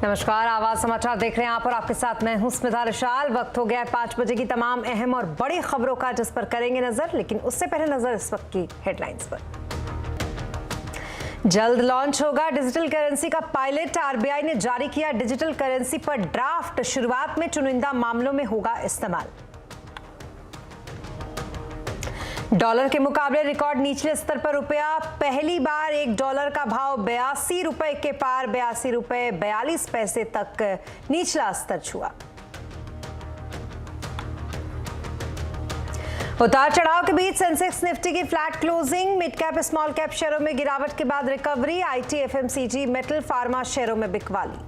नमस्कार, आवाज समाचार देख रहे हैं आप और आपके साथ मैं हूं स्मिता रिशाल। वक्त हो गया है 5 बजे की तमाम अहम और बड़ी खबरों का, जिस पर करेंगे नजर। लेकिन उससे पहले नजर इस वक्त की हेडलाइंस पर। जल्द लॉन्च होगा डिजिटल करेंसी का पायलट। आरबीआई ने जारी किया डिजिटल करेंसी पर ड्राफ्ट। शुरुआत में चुनिंदा मामलों में होगा इस्तेमाल। डॉलर के मुकाबले रिकॉर्ड निचले स्तर पर रुपया। पहली बार $1 का भाव 82 रुपए के पार, 82 रुपए 42 पैसे तक निचला स्तर छुआ। उतार चढ़ाव के बीच सेंसेक्स निफ्टी की flat closing. Mid cap small cap शेयरों में गिरावट के बाद recovery. IT, FMCG, metal, pharma शेयरों में बिकवाली।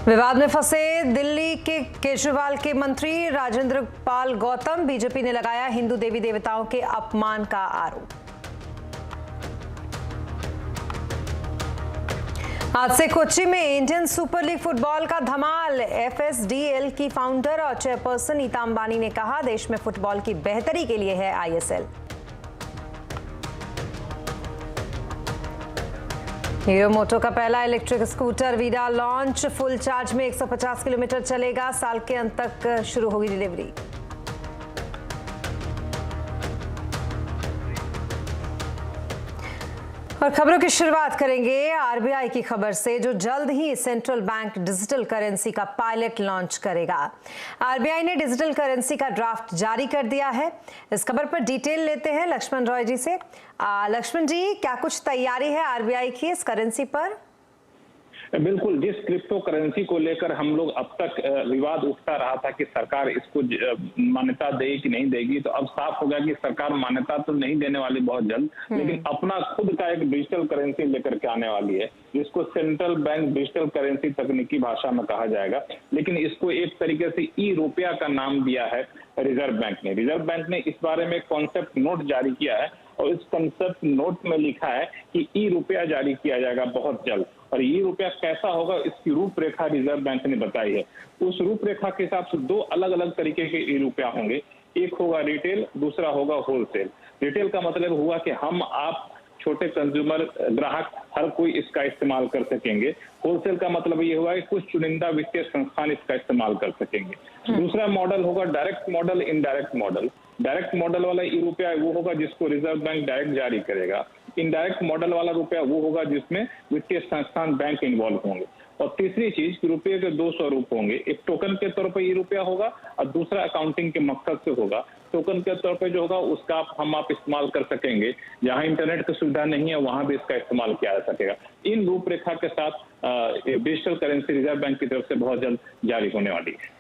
विवाद में फंसे दिल्ली के केजरीवाल के मंत्री राजेंद्र पाल गौतम। बीजेपी ने लगाया हिंदू देवी देवताओं के अपमान का आरोप। आज से कोच्चि में इंडियन सुपर लीग फुटबॉल का धमाल। एफएसडीएल की फाउंडर और चेयरपर्सन नीता अंबानी ने कहा, देश में फुटबॉल की बेहतरी के लिए है आईएसएल। हीरो मोटो का पहला electric scooter Vida launch. Full charge में 150 किलोमीटर चलेगा। साल के अंत तक शुरू होगी डिलीवरी। और खबरों की शुरुआत करेंगे आरबीआई की खबर से, जो जल्द ही सेंट्रल बैंक डिजिटल करेंसी का पायलट लॉन्च करेगा। आरबीआई ने डिजिटल करेंसी का ड्राफ्ट जारी कर दिया है। इस खबर पर डिटेल लेते हैं लक्ष्मण रॉय जी से। लक्ष्मण जी, क्या कुछ तैयारी है आरबीआई की इस करेंसी पर? बिल्कुल, जिस क्रिप्टो करेंसी को लेकर हम लोग अब तक विवाद उठता रहा था कि सरकार इसको मान्यता देगी कि नहीं देगी, तो अब साफ हो गया कि सरकार मान्यता तो नहीं देने वाली बहुत जल्द, लेकिन अपना खुद का एक डिजिटल करेंसी लेकर के आने वाली है, जिसको सेंट्रल बैंक डिजिटल करेंसी तकनीकी भाषा में कहा जाएगा। लेकिन इसको एक तरीके से ई रुपया का नाम दिया है रिजर्व बैंक ने। रिजर्व बैंक ने इस बारे में कॉन्सेप्ट नोट जारी किया है और इस कॉन्सेप्ट नोट में लिखा है कि ई रुपया जारी किया जाएगा बहुत जल्द। और ये रुपया कैसा होगा, इसकी रूपरेखा रिजर्व बैंक ने बताई है। उस रूपरेखा के हिसाब से 2 अलग अलग तरीके के ई रुपया होंगे। एक होगा रिटेल, दूसरा होगा होलसेल। रिटेल का मतलब हुआ कि हम आप छोटे कंज्यूमर ग्राहक हर कोई इसका इस्तेमाल कर सकेंगे। होलसेल का मतलब ये हुआ कि कुछ चुनिंदा वित्तीय संस्थान इसका इस्तेमाल कर सकेंगे। दूसरा मॉडल होगा direct model, indirect model. Direct model वाला ई रुपया वो होगा जिसको रिजर्व बैंक डायरेक्ट जारी करेगा। इनडायरेक्ट मॉडल वाला रुपया वो होगा जिसमें वित्तीय संस्थान बैंक इन्वॉल्व होंगे। और तीसरी चीज, रुपये के 2 स्वरूप होंगे। एक टोकन के तौर पर ये रुपया होगा और दूसरा अकाउंटिंग के मकसद से होगा। टोकन के तौर पर जो होगा उसका आप इस्तेमाल कर सकेंगे। जहां इंटरनेट की सुविधा नहीं है वहां भी इसका इस्तेमाल किया जा सकेगा। इन रूपरेखा के साथ डिजिटल करेंसी रिजर्व बैंक की तरफ से बहुत जल्द जारी होने वाली है।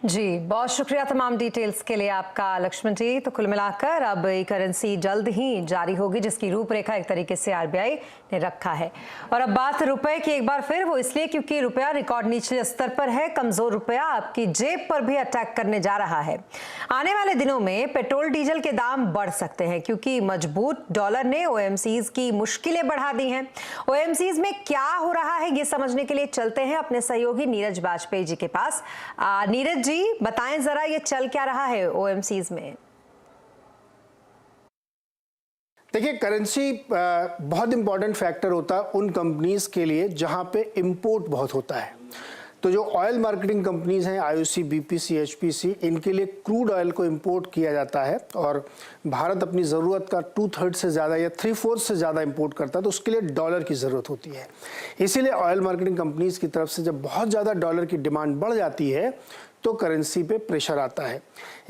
जी, बहुत शुक्रिया तमाम डिटेल्स के लिए आपका लक्ष्मण जी। तो कुल मिलाकर अब ये करेंसी जल्द ही जारी होगी, जिसकी रूपरेखा एक तरीके से आरबीआई ने रखा है। और अब बात रुपए की एक बार फिर, वो इसलिए क्योंकि रुपया रिकॉर्ड निचले स्तर पर है। कमजोर रुपया आपकी जेब पर भी अटैक करने जा रहा है। आने वाले दिनों में पेट्रोल डीजल के दाम बढ़ सकते हैं, क्योंकि मजबूत डॉलर ने ओएमसीज की मुश्किलें बढ़ा दी हैं। ओएमसीज में क्या हो रहा है, ये समझने के लिए चलते हैं अपने सहयोगी नीरज वाजपेयी जी के पास। नीरज जी, बताएं जरा, ये चल क्या रहा है ओएमसीज में? देखिए, करेंसी बहुत इंपॉर्टेंट फैक्टर होता है उन कंपनीज के लिए जहां पे इंपोर्ट बहुत होता है। तो जो ऑयल मार्केटिंग कंपनीज हैं, आईओसी, बीपीसी, एचपीसी, इनके लिए क्रूड ऑयल को इंपोर्ट किया जाता है और भारत अपनी ज़रूरत का 2/3 से ज़्यादा या 3/4 से ज़्यादा इंपोर्ट करता है। तो उसके लिए डॉलर की ज़रूरत होती है। इसीलिए ऑयल मार्केटिंग कंपनीज की तरफ से जब बहुत ज़्यादा डॉलर की डिमांड बढ़ जाती है तो करेंसी पे प्रेशर आता है।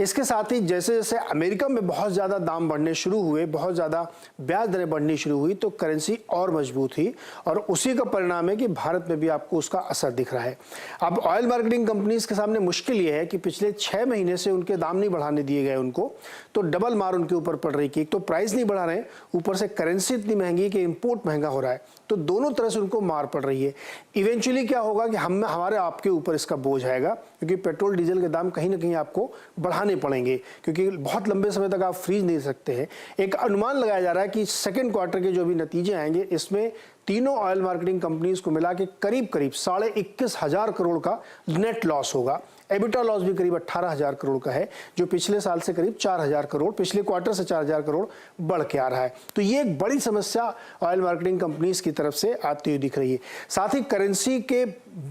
इसके साथ ही जैसे जैसे अमेरिका में बहुत ज़्यादा दाम बढ़ने शुरू हुए, बहुत ज़्यादा ब्याज दरें बढ़नी शुरू हुई, तो करेंसी और मजबूत हुई और उसी का परिणाम है कि भारत में भी आपको उसका असर दिख रहा है। अब ऑयल मार्केटिंग कंपनीज के सामने मुश्किल ये है कि पिछले 6 महीने से उनके दाम नहीं बढ़ाने दिए गए उनको, तो डबल मार उनके ऊपर पड़ रही कि एक तो प्राइस नहीं बढ़ा रहे, ऊपर से करेंसी इतनी महंगी है कि इंपोर्ट महंगा हो रहा है। तो दोनों तरह से उनको मार पड़ रही है। इवेंचुअली क्या होगा कि हमारे आपके ऊपर इसका बोझ आएगा, क्योंकि पेट्रोल डीजल के दाम कहीं ना कहीं आपको बढ़ाने पड़ेंगे, क्योंकि बहुत लंबे समय तक आप फ्रीज नहीं सकते हैं। एक अनुमान लगाया जा रहा है कि सेकेंड क्वार्टर के जो भी नतीजे आएंगे इसमें तीनों ऑयल मार्केटिंग कंपनीज को मिला के करीब 21,500 करोड़ का नेट लॉस होगा। एबिटा लॉस भी करीब 18,000 करोड़ का है, जो पिछले साल से करीब 4,000 करोड़, पिछले क्वार्टर से 4,000 करोड़ बढ़ के आ रहा है। तो ये एक बड़ी समस्या ऑयल मार्केटिंग कंपनीज की तरफ से आती हुई दिख रही है। साथ ही करेंसी के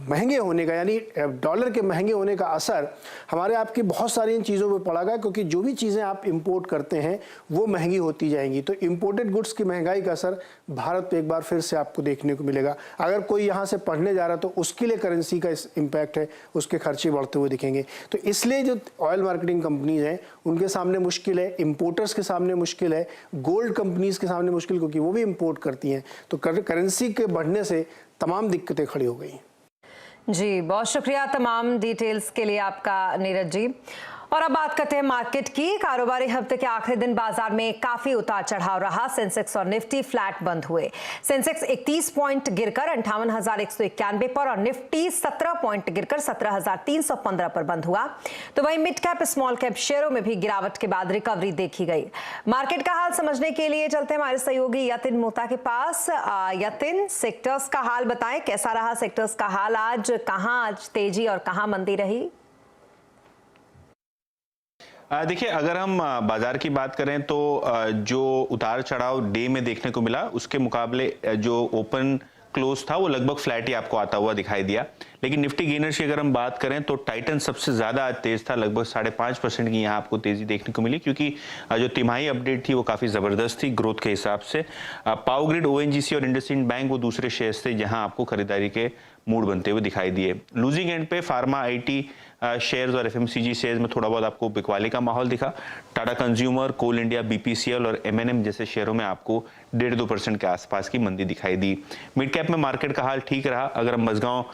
महंगे होने का, यानी डॉलर के महंगे होने का असर हमारे आपकी बहुत सारी इन चीज़ों पर पड़ेगा, क्योंकि जो भी चीज़ें आप इंपोर्ट करते हैं वो महंगी होती जाएंगी। तो इंपोर्टेड गुड्स की महंगाई का असर भारत पे एक बार फिर से आपको देखने को मिलेगा। अगर कोई यहाँ से पढ़ने जा रहा है तो उसके लिए करेंसी का इम्पैक्ट है, उसके खर्चे बढ़ते हुए दिखेंगे। तो इसलिए जो ऑयल मार्केटिंग कंपनीज हैं उनके सामने मुश्किल है, इंपोर्टर्स के सामने मुश्किल है, गोल्ड कंपनीज के सामने मुश्किल, क्योंकि वो भी इंपोर्ट करती हैं। तो करेंसी के बढ़ने से तमाम दिक्कतें खड़ी हो गई। जी, बहुत शुक्रिया तमाम डिटेल्स के लिए आपका नीरज जी। और अब बात करते हैं मार्केट की। कारोबारी हफ्ते के आखिरी दिन बाजार में काफी उतार चढ़ाव रहा। सेंसेक्स और निफ्टी फ्लैट बंद हुए। सेंसेक्स 31 पॉइंट गिरकर 58,191 पर और निफ्टी 17 पॉइंट गिरकर 17,315 पर बंद हुआ। तो वहीं मिड कैप स्मॉल कैप शेयरों में भी गिरावट के बाद रिकवरी देखी गई। मार्केट का हाल समझने के लिए चलते हैं हमारे सहयोगी यतिन मोहता के पास। यतिन, सेक्टर्स का हाल बताएं, कैसा रहा सेक्टर्स का हाल आज? कहां आज तेजी और कहां मंदी रही? देखिए, अगर हम बाजार की बात करें तो जो उतार चढ़ाव डे में देखने को मिला उसके मुकाबले जो ओपन क्लोज था वो लगभग फ्लैट ही आपको आता हुआ दिखाई दिया। लेकिन निफ्टी गेनर्स की अगर हम बात करें तो टाइटन सबसे ज्यादा आज तेज था, लगभग 5.5% की यहाँ आपको तेजी देखने को मिली, क्योंकि जो तिमाही अपडेट थी वो काफी जबरदस्त थी ग्रोथ के हिसाब से। पावर ग्रिड, ओएनजीसी और इंडसइंड बैंक वो दूसरे शेयर्स थे जहां आपको खरीदारी के मूड बनते हुए दिखाई दिए। लूजिंग एंड पे फार्मा, आईटी शेयर्स और एफएमसीजी शेयर्स में थोड़ा बहुत आपको बिकवाली का माहौल दिखा। टाटा कंज्यूमर, कोल इंडिया, बीपीसीएल और एमएनएम जैसे शेयरों में आपको 1.5-2% के आसपास की मंदी दिखाई दी। मिड कैप में मार्केट का हाल ठीक रहा। अगर हम मझगांव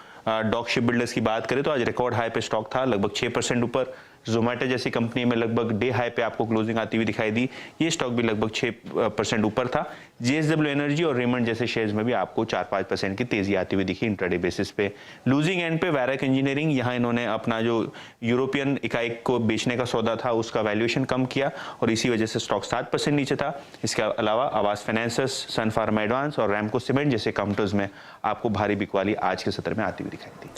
डॉक शिप बिल्डर्स की बात करें तो आज रिकॉर्ड हाई पे स्टॉक था, लगभग 6% ऊपर। जोमेटो जैसी कंपनी में लगभग डे हाई पे आपको क्लोजिंग आती हुई दिखाई दी, ये स्टॉक भी लगभग 6% ऊपर था। जेएसडब्ल्यू एनर्जी और रेमंड जैसे शेयर्स में भी आपको 4-5% की तेजी आती हुई दिखी इंट्राडे बेसिस पे। लूजिंग एंड पे वैरक इंजीनियरिंग, यहाँ इन्होंने अपना जो यूरोपियन इकाई को बेचने का सौदा था उसका वैल्यूएशन कम किया और इसी वजह से स्टॉक 7% नीचे था। इसके अलावा आवास फाइनेंसर्स, सन फार्मा एडवांस और रैमको सीमेंट जैसे काउंटर्स में आपको भारी बिकवाली आज के सत्र में आती हुई दिखाई दी।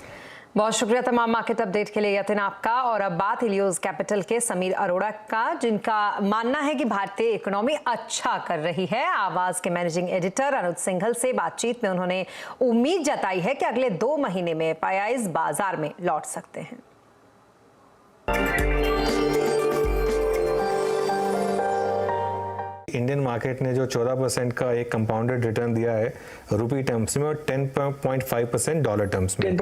बहुत शुक्रिया तमाम मार्केट अपडेट के लिए यतिन आपका। और अब बात इलियोस कैपिटल के समीर अरोड़ा का, जिनका मानना है कि भारतीय इकोनॉमी अच्छा कर रही है। आवाज के मैनेजिंग एडिटर अनुज सिंघल से बातचीत में उन्होंने उम्मीद जताई है कि अगले 2 महीने में एफआईआईज बाजार में लौट सकते हैं। इंडियन मार्केट ने जो 14% का एक कंपाउंडेड रिटर्न दिया है रुपी टर्म्स में और 10.5% डॉलर टर्म्स में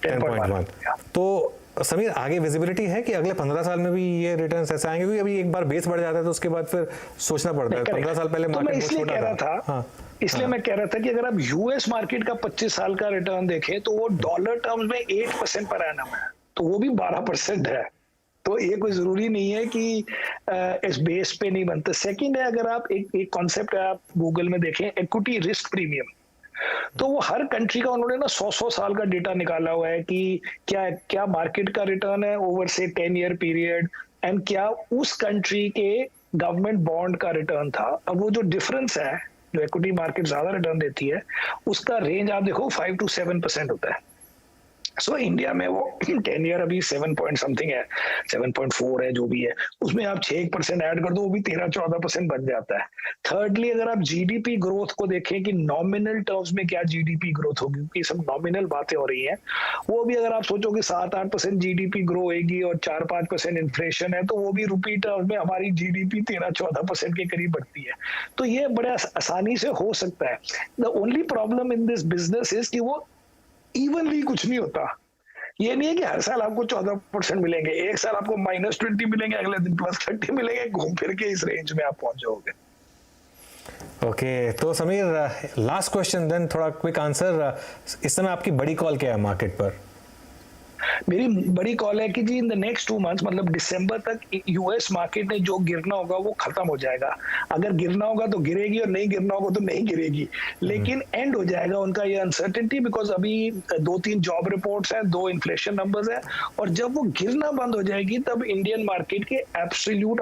10.1। तो समीर, आगे विजिबिलिटी है कि अगले 15 साल में भी ये रिटर्न्स ऐसे आएंगे? क्योंकि अभी एक बार बेस बढ़ जाता है तो उसके बाद फिर सोचना पड़ता है। 15 साल पहले मार्केट इसलिए कह रहा था, हाँ, इसलिए मैं कह रहा था कि अगर आप यूएस मार्केट का 25 साल का रिटर्न देखें तो वो डॉलर टर्म्स में 8% पर एनम है, तो वो भी 12% है। तो ये कोई जरूरी नहीं है कि इस बेस पे नहीं बनता। सेकंड है, अगर आप एक कॉन्सेप्ट है, आप गूगल में देखें इक्विटी रिस्क प्रीमियम, तो वो हर कंट्री का उन्होंने ना 100 साल का डेटा निकाला हुआ है कि क्या मार्केट का रिटर्न है ओवर से 10 ईयर पीरियड एंड क्या उस कंट्री के गवर्नमेंट बॉन्ड का रिटर्न था। अब वो जो डिफरेंस है, जो इक्विटी मार्केट ज्यादा रिटर्न देती है, उसका रेंज आप देखो 5 to 7% होता है। सो इंडिया में वो 10 ईयर अभी 7 पॉइंट समथिंग है, 7.4 है, जो भी है, उसमें आप 6% ऐड कर दो, वो भी 13-14% बन जाता है। थर्डली, अगर आप जीडीपी ग्रोथ को देखें कि नॉमिनल टर्म्स में क्या जीडीपी ग्रोथ होगी, क्योंकि सब नॉमिनल बातें हो रही हैं, वो भी अगर आप सोचो कि 7-8% जीडीपी ग्रो होगी और 4-5% इन्फ्लेशन है, तो वो भी रुपी टर्म्स में हमारी जीडीपी 13-14% के करीब बढ़ती है। तो ये बड़े आसानी से हो सकता है। The only problem in this business is कि वो इवनली कुछ नहीं होता। ये नहीं है कि हर साल आपको 14% मिलेंगे, एक साल आपको -20 मिलेंगे, अगले दिन +30 मिलेंगे, घूम फिर के इस रेंज में आप पहुंच जाओगे। ओके, तो समीर, लास्ट क्वेश्चन देन, थोड़ा क्विक आंसर। इस समय आपकी बड़ी कॉल क्या है मार्केट पर? मेरी बड़ी कॉल है कि जी इन द नेक्स्ट 2 मंथ्स, मतलब दिसंबर तक यूएस मार्केट ने जो गिरना होगा वो खत्म हो जाएगा। अगर गिरना होगा तो गिरेगी और नहीं गिरना होगा तो नहीं गिरेगी, लेकिन एंड हो जाएगा उनका ये अनसर्टेनिटी, बिकॉज अभी 2-3 जॉब रिपोर्ट्स हैं, 2 इन्फ्लेशन नंबर्स हैं, और जब वो गिरना बंद हो जाएगी तब इंडियन मार्केट के एब्सोल्यूट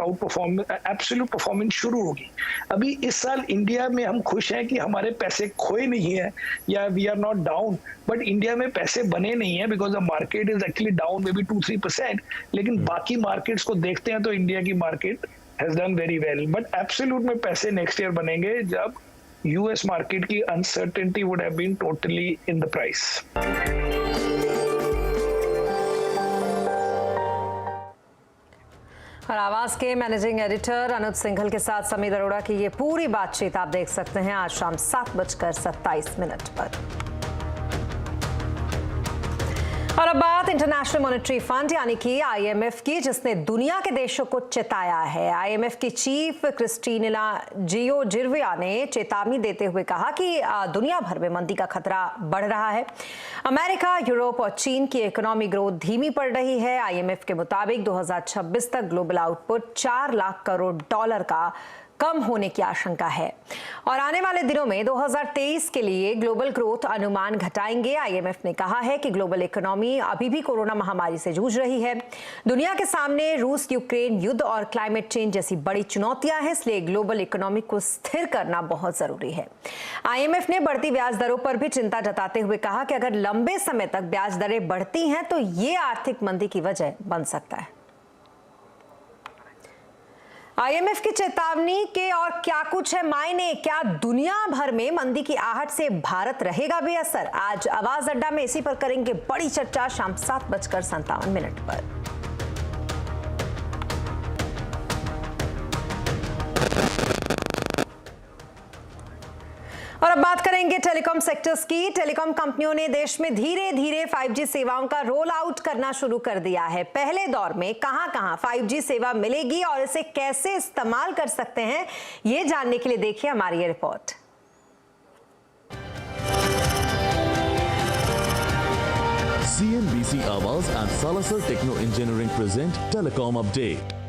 परफॉर्मेंस शुरू होगी। अभी इस साल इंडिया में हम खुश हैं कि हमारे पैसे खोए नहीं है या we are not down, but India में पैसे बने नहीं है because the market is actually down maybe 2-3%, लेकिन बाकी मार्केट्स को देखते हैं तो इंडिया की market has done very well. But absolute में पैसे नेक्स्ट ईयर बनेंगे जब यूएस मार्केट की uncertainty would have been totally in the price. और आवाज के मैनेजिंग एडिटर अनुज सिंघल के साथ समीर अरोड़ा की ये पूरी बातचीत आप देख सकते हैं आज शाम 7:27 पर। और अब बात इंटरनेशनल मॉनेटरी फंड यानी कि आईएमएफ की, जिसने दुनिया के देशों को चेताया है। आईएमएफ की चीफ क्रिस्टीना जियोर्जिवा ने चेतावनी देते हुए कहा कि दुनिया भर में मंदी का खतरा बढ़ रहा है। अमेरिका, यूरोप और चीन की इकोनॉमी ग्रोथ धीमी पड़ रही है। आईएमएफ के मुताबिक 2026 तक ग्लोबल आउटपुट $4 लाख करोड़ का कम होने की आशंका है और आने वाले दिनों में 2023 के लिए ग्लोबल ग्रोथ अनुमान घटाएंगे। आईएमएफ ने कहा है कि ग्लोबल इकोनॉमी अभी भी कोरोना महामारी से जूझ रही है। दुनिया के सामने रूस यूक्रेन युद्ध और क्लाइमेट चेंज जैसी बड़ी चुनौतियां हैं, इसलिए ग्लोबल इकोनॉमी को स्थिर करना बहुत जरूरी है। आईएमएफ ने बढ़ती ब्याज दरों पर भी चिंता जताते हुए कहा कि अगर लंबे समय तक ब्याज दरें बढ़ती हैं तो ये आर्थिक मंदी की वजह बन सकता है। आईएमएफ की चेतावनी के और क्या कुछ है मायने, क्या दुनिया भर में मंदी की आहट से भारत रहेगा बेअसर? आज आवाज अड्डा में इसी पर करेंगे बड़ी चर्चा शाम 7:57 पर। और अब बात करेंगे टेलीकॉम सेक्टर्स की। टेलीकॉम कंपनियों ने देश में धीरे धीरे 5G सेवाओं का रोल आउट करना शुरू कर दिया है। पहले दौर में कहां-कहां 5G सेवा मिलेगी और इसे कैसे इस्तेमाल कर सकते हैं, ये जानने के लिए देखिए हमारी ये report. CNBC Awaaz and Salazar Techno Engineering present Telecom Update.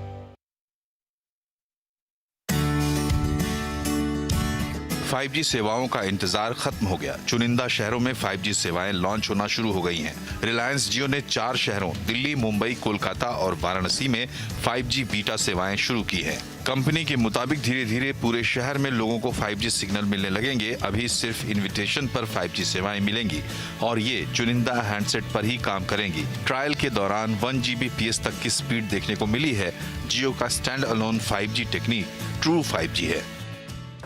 Five G सेवाओं का इंतजार खत्म हो गया। चुनिंदा शहरों में 5G सेवाएं लॉन्च होना शुरू हो गई हैं। रिलायंस जियो ने 4 शहरों दिल्ली, मुंबई, कोलकाता और वाराणसी में 5G बीटा सेवाएं शुरू की हैं। कंपनी के मुताबिक धीरे धीरे पूरे शहर में लोगों को 5G सिग्नल मिलने लगेंगे। अभी सिर्फ इन्विटेशन पर 5G सेवाएं मिलेंगी और ये चुनिंदा हैंडसेट पर ही काम करेंगी। ट्रायल के दौरान 1 Gbps तक की स्पीड देखने को मिली है। जियो का stand alone 5G technique true 5G है।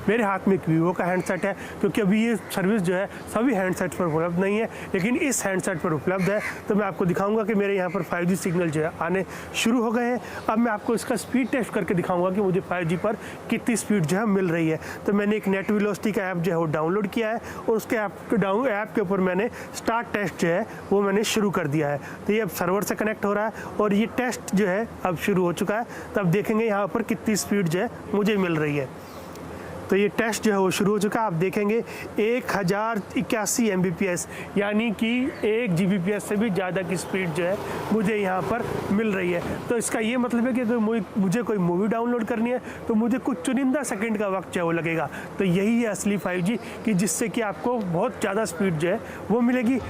मेरे हाथ में एक वीवो का हैंडसेट है, क्योंकि अभी ये सर्विस जो है सभी हैंडसेट पर उपलब्ध नहीं है, लेकिन इस हैंडसेट पर उपलब्ध है। तो मैं आपको दिखाऊंगा कि मेरे यहाँ पर 5G सिग्नल जो है आने शुरू हो गए हैं। अब मैं आपको इसका स्पीड टेस्ट करके दिखाऊंगा कि मुझे 5G पर कितनी स्पीड जो है मिल रही है। तो मैंने एक नेट वेलोसिटी का ऐप जो है वो डाउनलोड किया है और उसके ऐप के ऊपर मैंने स्टार्ट टेस्ट जो है वो मैंने शुरू कर दिया है। तो ये अब सर्वर से कनेक्ट हो रहा है और ये टेस्ट जो है अब शुरू हो चुका है। तो अब देखेंगे यहाँ पर कितनी स्पीड जो है मुझे मिल रही है। तो ये टेस्ट जो है वो शुरू हो चुका है। आप देखेंगे 1081 Mbps यानी कि 1 Gbps से भी ज़्यादा की स्पीड जो है मुझे यहाँ पर मिल रही है। तो इसका ये मतलब है कि अगर मुझे कोई मूवी डाउनलोड करनी है तो मुझे कुछ चुनिंदा सेकंड का वक्त जो है वो लगेगा। तो यही है असली 5G कि जिससे कि आपको बहुत ज़्यादा स्पीड जो है वो मिलेगी।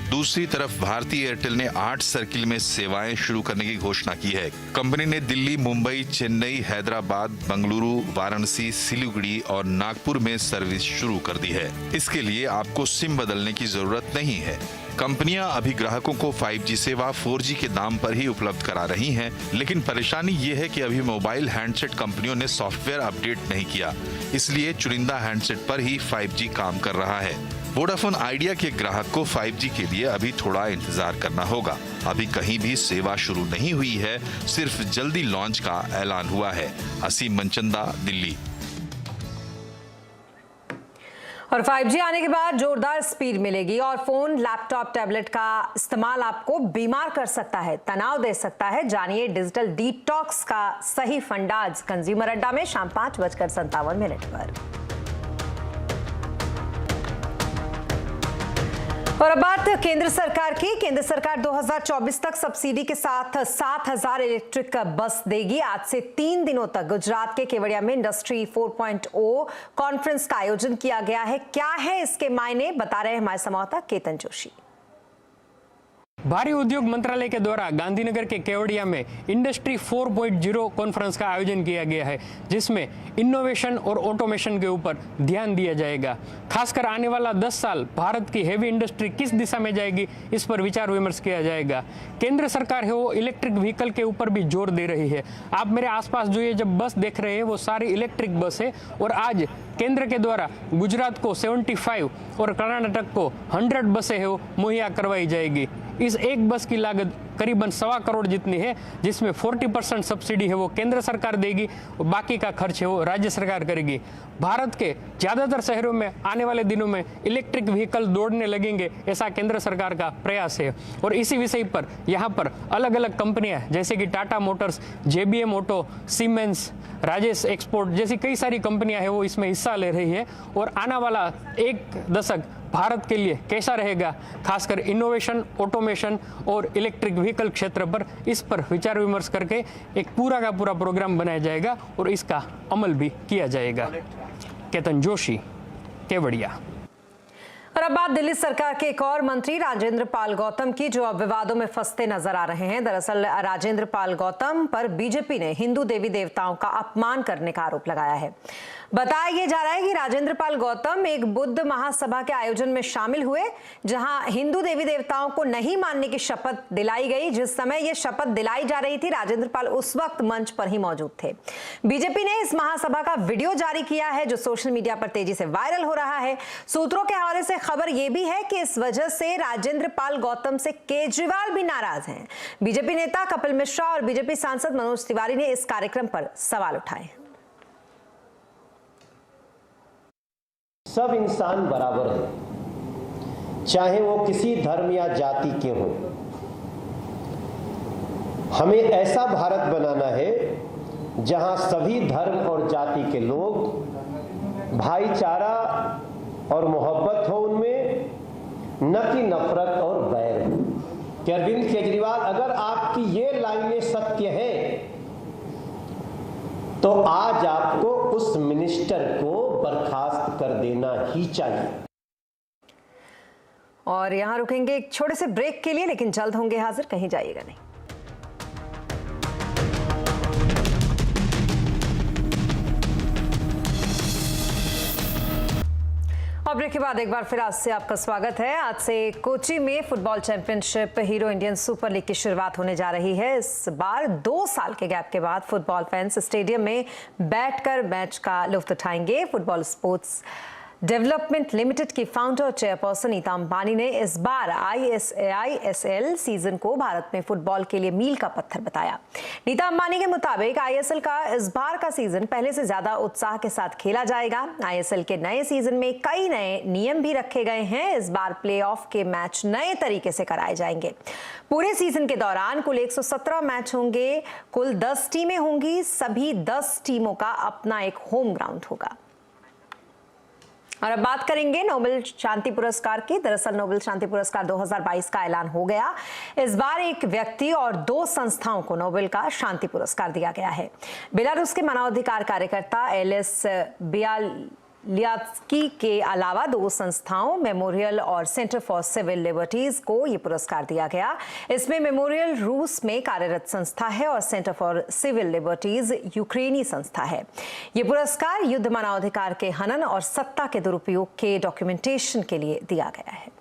दूसरी तरफ भारतीय एयरटेल ने 8 सर्किल में सेवाएं शुरू करने की घोषणा की है। कंपनी ने दिल्ली, मुंबई, चेन्नई, हैदराबाद, बेंगलुरु, वाराणसी, सिलीगुड़ी और नागपुर में सर्विस शुरू कर दी है। इसके लिए आपको सिम बदलने की जरूरत नहीं है। कंपनियां अभी ग्राहकों को 5G सेवा 4G के दाम पर ही उपलब्ध करा रही हैं, लेकिन परेशानी ये है कि अभी मोबाइल हैंडसेट कंपनियों ने सॉफ्टवेयर अपडेट नहीं किया, इसलिए चुनिंदा हैंडसेट पर ही 5G काम कर रहा है। वोडाफोन आइडिया के ग्राहक को 5G के लिए अभी थोड़ा इंतजार करना होगा। अभी कहीं भी सेवा शुरू नहीं हुई है, सिर्फ जल्दी लॉन्च का ऐलान हुआ है। असीम मनचंदा, दिल्ली। और 5G आने के बाद जोरदार स्पीड मिलेगी और फोन, लैपटॉप, टैबलेट का इस्तेमाल आपको बीमार कर सकता है, तनाव दे सकता है। जानिए डिजिटल डिटॉक्स का सही फंडाज कंज्यूमर अड्डा में शाम 5:57 पर। और अब बात केंद्र सरकार की। केंद्र सरकार 2024 तक सब्सिडी के साथ 7,000 इलेक्ट्रिक बस देगी। आज से 3 दिनों तक गुजरात के केवड़िया में इंडस्ट्री 4.0 कॉन्फ्रेंस का आयोजन किया गया है। क्या है इसके मायने, बता रहे हैं हमारे संवाददाता केतन जोशी। भारी उद्योग मंत्रालय के द्वारा गांधीनगर के केवड़िया में इंडस्ट्री 4.0 कॉन्फ्रेंस का आयोजन किया गया है, जिसमें इनोवेशन और ऑटोमेशन के ऊपर ध्यान दिया जाएगा। खासकर आने वाला 10 साल भारत की हेवी इंडस्ट्री किस दिशा में जाएगी, इस पर विचार विमर्श किया जाएगा। केंद्र सरकार है वो इलेक्ट्रिक व्हीकल के ऊपर भी जोर दे रही है। आप मेरे आसपास जो ये जब बस देख रहे हैं वो सारी इलेक्ट्रिक बस है, और आज केंद्र के द्वारा गुजरात को 75 और कर्नाटक को 100 बसें है वो मुहैया करवाई जाएगी। इस एक बस की लागत करीबन 1.25 करोड़ जितनी है, जिसमें 40% सब्सिडी है वो केंद्र सरकार देगी और बाकी का खर्च है वो राज्य सरकार करेगी। भारत के ज़्यादातर शहरों में आने वाले दिनों में इलेक्ट्रिक व्हीकल दौड़ने लगेंगे, ऐसा केंद्र सरकार का प्रयास है। और इसी विषय पर यहाँ पर अलग अलग कंपनियाँ जैसे कि Tata Motors, JBM auto, siemens, Rajesh export जैसी कई सारी कंपनियाँ हैं वो इसमें हिस्सा ले रही है। और आने वाला 1 दशक भारत के लिए कैसा रहेगा, खासकर इनोवेशन, ऑटोमेशन और इलेक्ट्रिक व्हीकल क्षेत्र पर, इस पर विचार विमर्श करके एक पूरा का पूरा प्रोग्राम बनाया जाएगा और इसका अमल भी किया जाएगा। केतन जोशी, केवड़िया। और अब बात दिल्ली सरकार के एक और मंत्री राजेंद्र पाल गौतम की, जो अब विवादों में फंसते नजर आ रहे हैं। दरअसल राजेंद्र पाल गौतम पर बीजेपी ने हिंदू देवी देवताओं का अपमान करने का आरोप लगाया है। बताया यह जा रहा है कि राजेंद्र पाल गौतम एक बुद्ध महासभा के आयोजन में शामिल हुए, जहां हिंदू देवी देवताओं को नहीं मानने की शपथ दिलाई गई। जिस समय यह शपथ दिलाई जा रही थी, राजेंद्र पाल उस वक्त मंच पर ही मौजूद थे। बीजेपी ने इस महासभा का वीडियो जारी किया है, जो सोशल मीडिया पर तेजी से वायरल हो रहा है। सूत्रों के हवाले से खबर यह भी है कि इस वजह से राजेंद्र पाल गौतम से केजरीवाल भी नाराज हैं। बीजेपी नेता कपिल मिश्रा और बीजेपी सांसद मनोज तिवारी ने इस कार्यक्रम पर सवाल उठाए। सब इंसान बराबर हैं, चाहे वो किसी धर्म या जाति के हों। हमें ऐसा भारत बनाना है जहां सभी धर्म और जाति के लोग भाईचारा और मोहब्बत हो उनमें, न कि नफरत और बैर। अरविंद केजरीवाल, अगर आपकी ये लाइनें सत्य हैं तो आज आपको उस मिनिस्टर को बर्खास्त कर देना ही चाहिए। और यहां रुकेंगे एक छोटे से ब्रेक के लिए, लेकिन जल्द होंगे हाजिर, कहीं जाइएगा नहीं। और ब्रेक के बाद एक बार फिर आज से आपका स्वागत है। आज से कोची में football championship hero Indian super league की शुरुआत होने जा रही है। इस बार 2 साल के गैप के बाद फुटबॉल फैंस स्टेडियम में बैठकर मैच का लुत्फ उठाएंगे। फुटबॉल स्पोर्ट्स डेवलपमेंट लिमिटेड की फाउंडर चेयरपर्सन नीता अंबानी ने इस बार ISL सीजन को भारत में फुटबॉल के लिए मील का पत्थर बताया। नीता अंबानी के मुताबिक ISL का इस बार का सीजन पहले से ज्यादा उत्साह के साथ खेला जाएगा। ISL के नए सीजन में कई नए नियम भी रखे गए हैं। इस बार प्लेऑफ के मैच नए तरीके से कराए जाएंगे। पूरे सीजन के दौरान कुल 117 मैच होंगे, कुल 10 टीमें होंगी। सभी 10 टीमों का अपना एक होम ग्राउंड होगा। और अब बात करेंगे नोबेल शांति पुरस्कार की। दरअसल नोबेल शांति पुरस्कार 2022 का ऐलान हो गया। इस बार एक व्यक्ति और 2 संस्थाओं को नोबेल का शांति पुरस्कार दिया गया है। बेलारूस के मानवाधिकार कार्यकर्ता एलिस बियालियात्स्की के अलावा 2 संस्थाओं मेमोरियल और सेंटर फॉर सिविल लिबर्टीज को ये पुरस्कार दिया गया। इसमें मेमोरियल रूस में कार्यरत संस्था है और सेंटर फॉर सिविल लिबर्टीज यूक्रेनी संस्था है। ये पुरस्कार युद्ध मानवाधिकार के हनन और सत्ता के दुरुपयोग के डॉक्यूमेंटेशन के लिए दिया गया है।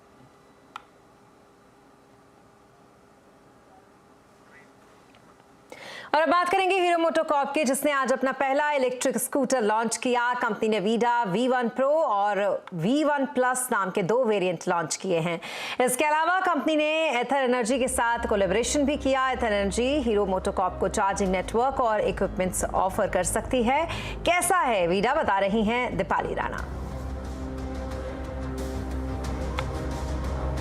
और अब बात करेंगे हीरो मोटोकॉर्प की, जिसने आज अपना पहला इलेक्ट्रिक स्कूटर लॉन्च किया। कंपनी ने वीडा V1 Pro और V1 Plus नाम के 2 वेरिएंट लॉन्च किए हैं। इसके अलावा कंपनी ने एथर एनर्जी के साथ कोलैबोरेशन भी किया। एथर एनर्जी हीरो मोटोकॉर्प को चार्जिंग नेटवर्क और इक्विपमेंट्स ऑफर कर सकती है। कैसा है वीडा, बता रही हैं Deepali Rana.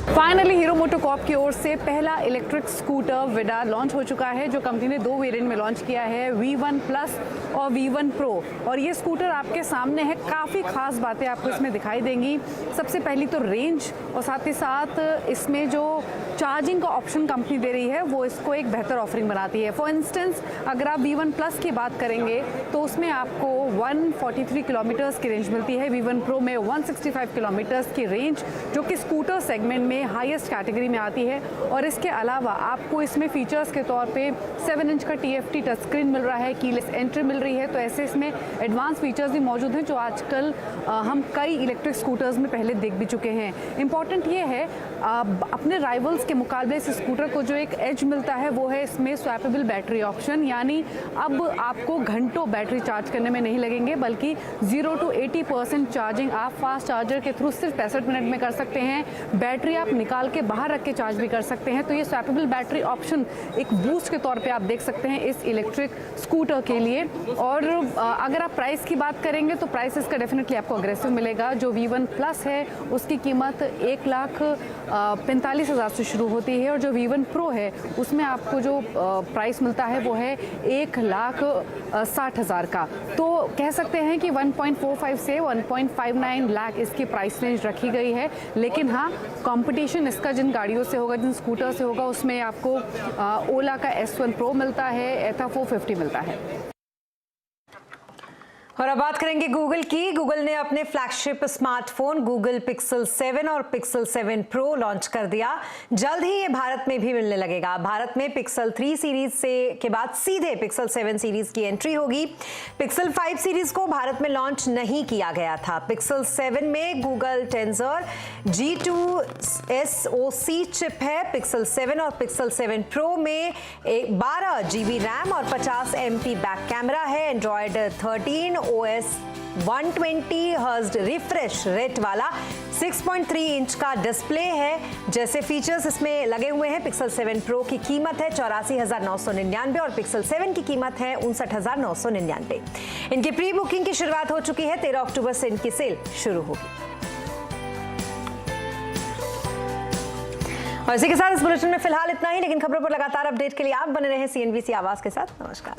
Finally hero MotoCorp की ओर से पहला इलेक्ट्रिक स्कूटर विडा लॉन्च हो चुका है, जो कंपनी ने 2 वेरिएंट में लॉन्च किया है, V1 प्लस और V1 प्रो। और ये स्कूटर आपके सामने है। काफ़ी खास बातें आपको इसमें दिखाई देंगी। सबसे पहली तो रेंज, और साथ ही साथ इसमें जो चार्जिंग का ऑप्शन कंपनी दे रही है वो इसको एक बेहतर ऑफरिंग बनाती है। फॉर इंस्टेंस अगर आप V1 प्लस की बात करेंगे तो उसमें आपको 143 किलोमीटर्स की रेंज मिलती है, V1 प्रो में 165 किलोमीटर्स की रेंज, जो कि स्कूटर सेगमेंट में हाईएस्ट कैटेगरी में आती है। और इसके अलावा आपको इसमें फीचर्स के तौर पे 7 इंच का TFT टच स्क्रीन मिल रहा है, कीलेस एंट्री मिल रही है। तो ऐसे इसमें एडवांस फीचर्स भी मौजूद हैं जो आजकल हम कई इलेक्ट्रिक स्कूटर्स में पहले देख भी चुके हैं। इंपॉर्टेंट ये है अपने राइवल्स के मुकाबले इस स्कूटर को जो एक एज मिलता है वो है इसमें स्वैपेबल बैटरी ऑप्शन, यानी अब आपको घंटों बैटरी चार्ज करने में नहीं लगेंगे, बल्कि 0 to 80% चार्जिंग आप फास्ट चार्जर के थ्रू सिर्फ 65 मिनट में कर सकते हैं। बैटरी आप निकाल के बाहर रख के चार्ज भी कर सकते हैं। तो ये स्वैपेबल बैटरी ऑप्शन एक बूस्ट के तौर पे आप देख सकते हैं इस इलेक्ट्रिक स्कूटर के लिए। और अगर आप प्राइस की बात करेंगे तो प्राइस इसका डेफिनेटली आपको अग्रेसिव मिलेगा। जो V1 प्लस है उसकी कीमत 1,45,000 से शुरू होती है, और जो V1 प्रो है उसमें आपको जो प्राइस मिलता है वो है 1,60,000 का। तो कह सकते हैं कि 1.45 से 1.59 लाख इसकी प्राइस रेंज रखी गई है। लेकिन हाँ, कंपटीशन इसका जिन गाड़ियों से होगा, जिन स्कूटर से होगा, उसमें आपको ओला का S1 प्रो मिलता है, एथा 450 मिलता है। और अब बात करेंगे गूगल की। गूगल ने अपने फ्लैगशिप स्मार्टफोन गूगल पिक्सल 7 और पिक्सल 7 प्रो लॉन्च कर दिया। जल्द ही ये भारत में भी मिलने लगेगा। भारत में पिक्सल 3 सीरीज से के बाद सीधे पिक्सल 7 सीरीज की एंट्री होगी। पिक्सल 5 सीरीज को भारत में लॉन्च नहीं किया गया था। पिक्सल 7 में Google tensor G2 SoC chip है। पिक्सल 7 और पिक्सल 7 प्रो में 12 GB रैम और 50 MP बैक कैमरा है। Android 13 OS 120 hertz refresh rate वाला 6.3 इंच का डिस्प्ले है। जैसे फीचर्स इसमें लगे हुए हैं। पिक्सल 7 प्रो की कीमत है 84,999 और पिक्सल 7 की कीमत है 59,999। इनकी प्री बुकिंग की शुरुआत हो चुकी है। 13 अक्टूबर से इनकी सेल शुरू होगी। और इसी के साथ इस बुलेटिन में फिलहाल इतना ही, लेकिन खबरों पर लगातार अपडेट के लिए आप बने रहे CNBC आवाज के साथ। नमस्कार।